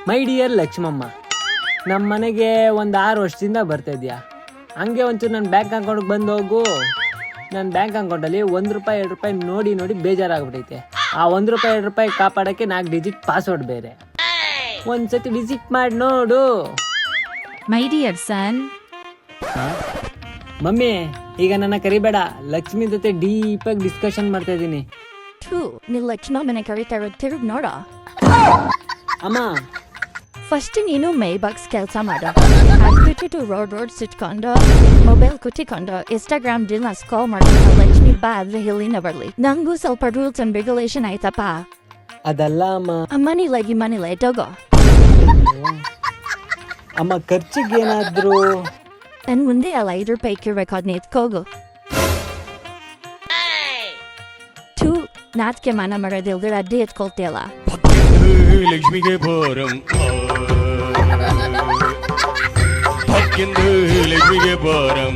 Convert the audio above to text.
My dear Lakshmamma, ನಮ್ಮ ಮನೆಗೆ ಒಂದು 6 ವರ್ಷದಿಂದ ಬರ್ತಾ ಇದೆಯಾ. ಹಂಗೆ ಒಂಚೂರು ನನ್ನ ಬ್ಯಾಂಕ್ ಅಕೌಂಟ್ಗೆ ಬಂದು ಹೋಗು. ನನ್ನ ಬ್ಯಾಂಕ್ ಅಕೌಂಟಲ್ಲಿ ₹1 ₹2 ನೋಡಿ ನೋಡಿ ಬೇಜಾರಾಗ್ಬಿಟ್ಟೈತೆ. ಆ ₹1 ₹2 ಕಾಪಾಡೋಕ್ಕೆ 4 ಡಿಜಿಟ್ ಪಾಸ್ವರ್ಡ್ ಬೇರೆ. ಒಂದ್ಸತಿ ವಿಸಿಟ್ ಮಾಡಿ ನೋಡು. ಮೈ ಡಿಯರ್ ಸನ್, ಮಮ್ಮಿ ಈಗ ನನ್ನ ಕರಿಬೇಡ, ಲಕ್ಷ್ಮಿ ಜೊತೆ ಡೀಪಾಗಿ ಡಿಸ್ಕಷನ್ ಮಾಡ್ತಾ ಇದ್ದೀನಿ. ನೀನು ಲಕ್ಷ್ಮ ಮನೆ ಕರಿತಾ ಇರೋದು ತಿರುಗಿ ನೋಡ. ಅಮ್ಮ ಫಸ್ಟ್ ನೀನು ಮೇ ಬಾಕ್ಸ್ ಕೆಲಸ ಮಾಡ. ಬಿಟ್ಟು ರೋಡ್ ಸಿಟ್ಕೊಂಡು ಮೊಬೈಲ್ ಕುಟ್ಟಿಕೊಂಡು ಇನ್ಸ್ಟಾಗ್ರಾಮ್ ರೀಲ್ಸ್ ಕಾಲ್ ಮಾಡ್ಕೊಂಡು ಲಕ್ಷ್ಮಿ ಬಾ ಅಂದ್ರೆ ಇಲ್ಲಿನ ಬರ್ಲಿ. ನಂಗೂ ಸ್ವಲ್ಪ ರೂಲ್ಸ್ ಅಂಡ್ ರೆಗ್ಯುಲೇಷನ್ ಆಯ್ತಪ್ಪ. ಅದಲ್ಲ ಅಮ್ಮ. ಮನೇಲೆ ತಗೋ. ಅಮ್ಮ ಖರ್ಚಿಗೆ ಏನಾದ್ರು ನನ್ ಮುಂದೆ ಅಲ್ಲ ₹5 ಇರ್ಬೇಕಾದ್ ನಿಂತ್ಕೋಗು. ನಾಚಿಕೆ ಮಾನ ಮಾಡೋದಿಲ್ದ್ರೆ ಅಡ್ಡಿ ಎತ್ಕೊಳ್ತಿಯಲ್ಲ. ಲಕ್ಷ್ಮಿಗೆ ಭಾರಂ ಲಕ್ಷ್ಮಿಗೆ ಭಾರಂ